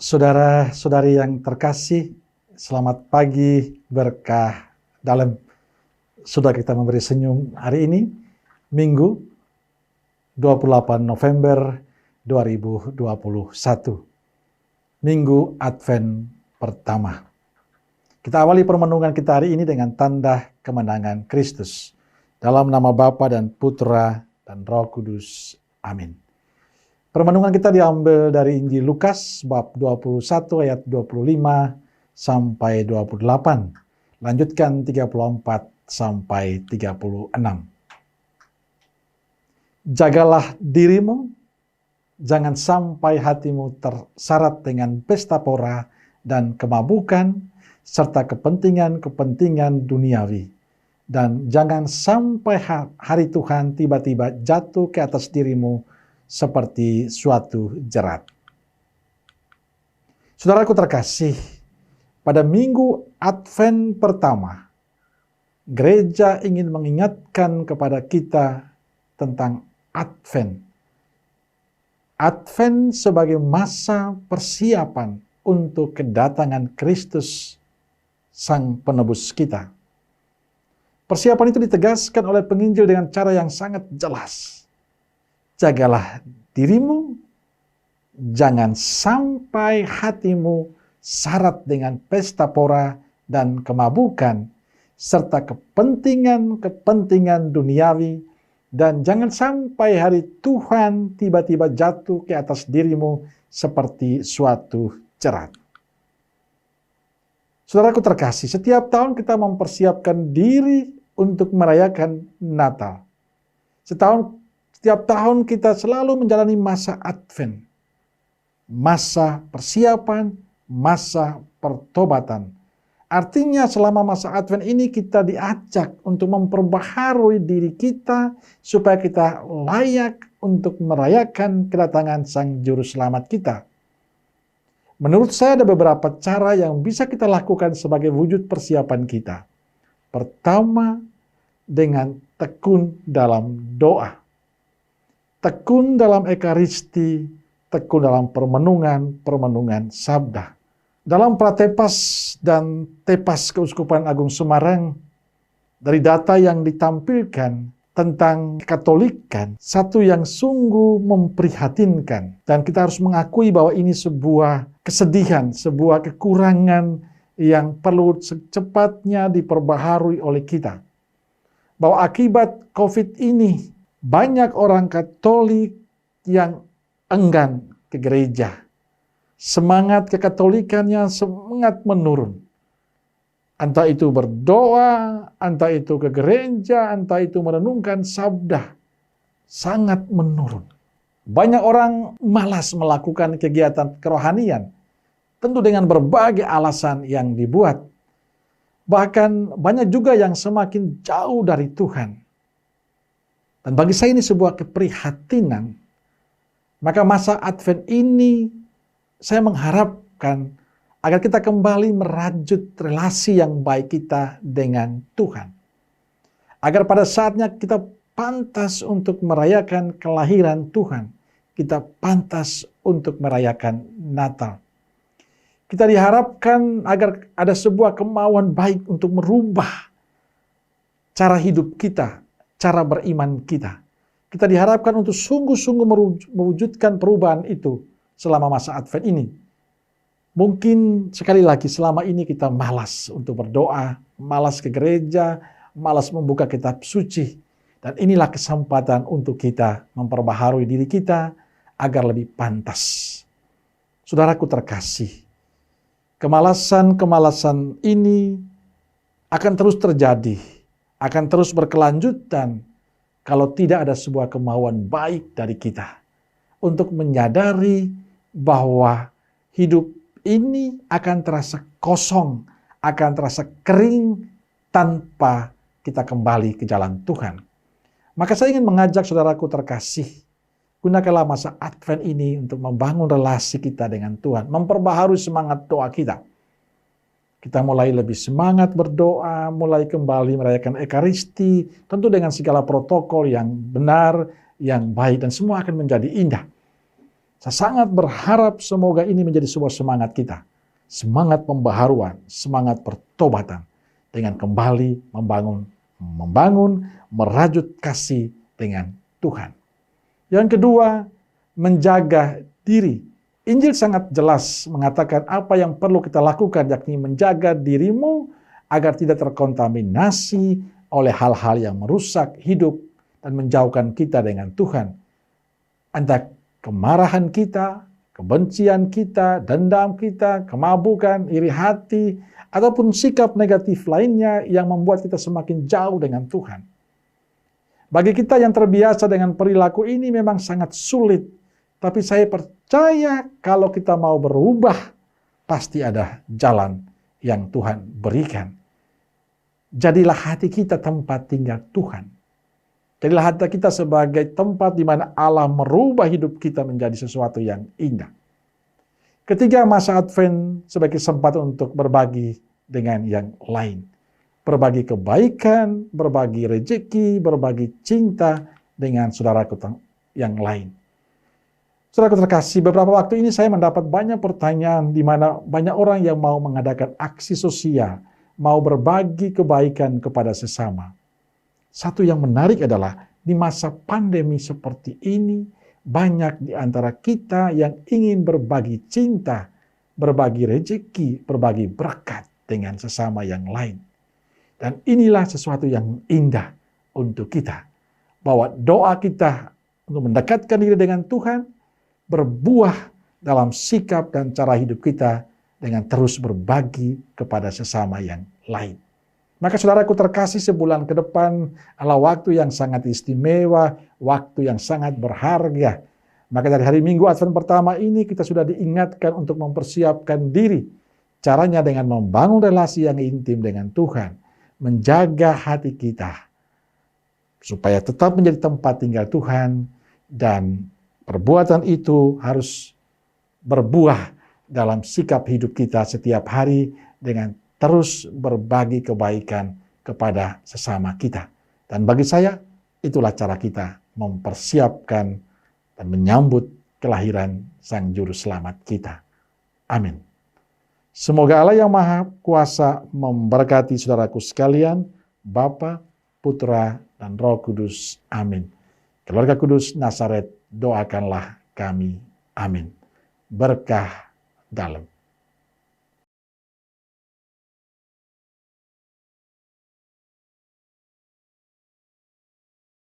Saudara-saudari yang terkasih, selamat pagi berkah dalam. Sudah kita memberi senyum hari ini, Minggu 28 November 2021. Minggu Advent pertama. Kita awali permenungan kita hari ini dengan tanda kemenangan Kristus. Dalam nama Bapa dan Putra dan Roh Kudus. Amin. Permenungan kita diambil dari Injil Lukas bab 21 ayat 25 sampai 28. Lanjutkan 34 sampai 36. Jagalah dirimu, jangan sampai hatimu tersyarat dengan pesta pora dan kemabukan serta kepentingan-kepentingan duniawi. Dan jangan sampai hari Tuhan tiba-tiba jatuh ke atas dirimu seperti suatu jerat. Saudaraku terkasih, pada minggu Advent pertama, gereja ingin mengingatkan kepada kita tentang Advent. Advent sebagai masa persiapan untuk kedatangan Kristus, Sang Penebus kita. Persiapan itu ditegaskan oleh penginjil dengan cara yang sangat jelas. Jagalah dirimu, jangan sampai hatimu syarat dengan pesta pora dan kemabukan, serta kepentingan-kepentingan duniawi, dan jangan sampai hari Tuhan tiba-tiba jatuh ke atas dirimu seperti suatu jerat. Saudaraku terkasih, setiap tahun kita mempersiapkan diri untuk merayakan Natal. Setiap tahun kita selalu menjalani masa Advent, masa persiapan, masa pertobatan. Artinya selama masa Advent ini kita diajak untuk memperbaharui diri kita supaya kita layak untuk merayakan kedatangan Sang Juru Selamat kita. Menurut saya ada beberapa cara yang bisa kita lakukan sebagai wujud persiapan kita. Pertama, dengan tekun dalam doa. Tekun dalam Ekaristi, tekun dalam permenungan sabda. Dalam pratepas dan tepas Keuskupan Agung Semarang, dari data yang ditampilkan tentang Katolikan, satu yang sungguh memprihatinkan. Dan kita harus mengakui bahwa ini sebuah kesedihan, sebuah kekurangan yang perlu secepatnya diperbaharui oleh kita. Bahwa akibat COVID ini, banyak orang Katolik yang enggan ke gereja. Semangat kekatolikannya sangat menurun. Entah itu berdoa, entah itu ke gereja, entah itu merenungkan sabda. Sangat menurun. Banyak orang malas melakukan kegiatan kerohanian. Tentu dengan berbagai alasan yang dibuat. Bahkan banyak juga yang semakin jauh dari Tuhan. Dan bagi saya ini sebuah keprihatinan. Maka masa Advent ini saya mengharapkan agar kita kembali merajut relasi yang baik kita dengan Tuhan. Agar pada saatnya kita pantas untuk merayakan kelahiran Tuhan. Kita pantas untuk merayakan Natal. Kita diharapkan agar ada sebuah kemauan baik untuk merubah cara hidup kita, cara beriman kita. Kita diharapkan untuk sungguh-sungguh mewujudkan perubahan itu selama masa Advent ini. Mungkin sekali lagi selama ini kita malas untuk berdoa, malas ke gereja, malas membuka kitab suci. Dan inilah kesempatan untuk kita memperbaharui diri kita agar lebih pantas. Saudaraku terkasih, kemalasan-kemalasan ini akan terus terjadi, akan terus berkelanjutan kalau tidak ada sebuah kemauan baik dari kita untuk menyadari bahwa hidup ini akan terasa kosong, akan terasa kering tanpa kita kembali ke jalan Tuhan. Maka saya ingin mengajak saudaraku terkasih, gunakanlah masa Advent ini untuk membangun relasi kita dengan Tuhan, memperbaharui semangat doa kita. Kita mulai lebih semangat berdoa, mulai kembali merayakan Ekaristi, tentu dengan segala protokol yang benar, yang baik, dan semua akan menjadi indah. Saya sangat berharap semoga ini menjadi sebuah semangat kita. Semangat pembaharuan, semangat pertobatan. Dengan kembali membangun, merajut kasih dengan Tuhan. Yang kedua, menjaga diri. Injil sangat jelas mengatakan apa yang perlu kita lakukan, yakni menjaga dirimu agar tidak terkontaminasi oleh hal-hal yang merusak hidup dan menjauhkan kita dengan Tuhan. Entah kemarahan kita, kebencian kita, dendam kita, kemabukan, iri hati, ataupun sikap negatif lainnya yang membuat kita semakin jauh dengan Tuhan. Bagi kita yang terbiasa dengan perilaku ini memang sangat sulit, tapi saya percaya kalau kita mau berubah, pasti ada jalan yang Tuhan berikan. Jadilah hati kita tempat tinggal Tuhan. Jadilah hati kita sebagai tempat di mana Allah merubah hidup kita menjadi sesuatu yang indah. Ketiga, masa Advent sebagai kesempatan untuk berbagi dengan yang lain. Berbagi kebaikan, berbagi rejeki, berbagi cinta dengan saudaraku yang lain. Saudaraku terkasih, beberapa waktu ini saya mendapat banyak pertanyaan di mana banyak orang yang mau mengadakan aksi sosial, mau berbagi kebaikan kepada sesama. Satu yang menarik adalah di masa pandemi seperti ini, banyak di antara kita yang ingin berbagi cinta, berbagi rejeki, berbagi berkat dengan sesama yang lain. Dan inilah sesuatu yang indah untuk kita. Bahwa doa kita untuk mendekatkan diri dengan Tuhan, berbuah dalam sikap dan cara hidup kita dengan terus berbagi kepada sesama yang lain. Maka saudaraku terkasih, sebulan ke depan adalah waktu yang sangat istimewa, waktu yang sangat berharga. Maka dari hari Minggu Advent pertama ini kita sudah diingatkan untuk mempersiapkan diri. Caranya dengan membangun relasi yang intim dengan Tuhan. Menjaga hati kita supaya tetap menjadi tempat tinggal Tuhan, dan perbuatan itu harus berbuah dalam sikap hidup kita setiap hari dengan terus berbagi kebaikan kepada sesama kita. Dan bagi saya, itulah cara kita mempersiapkan dan menyambut kelahiran Sang Juru Selamat kita. Amin. Semoga Allah yang Maha Kuasa memberkati saudaraku sekalian, Bapa, Putra, dan Roh Kudus. Amin. Keluarga Kudus Nazaret, doakanlah kami. Amin. Berkah dalam.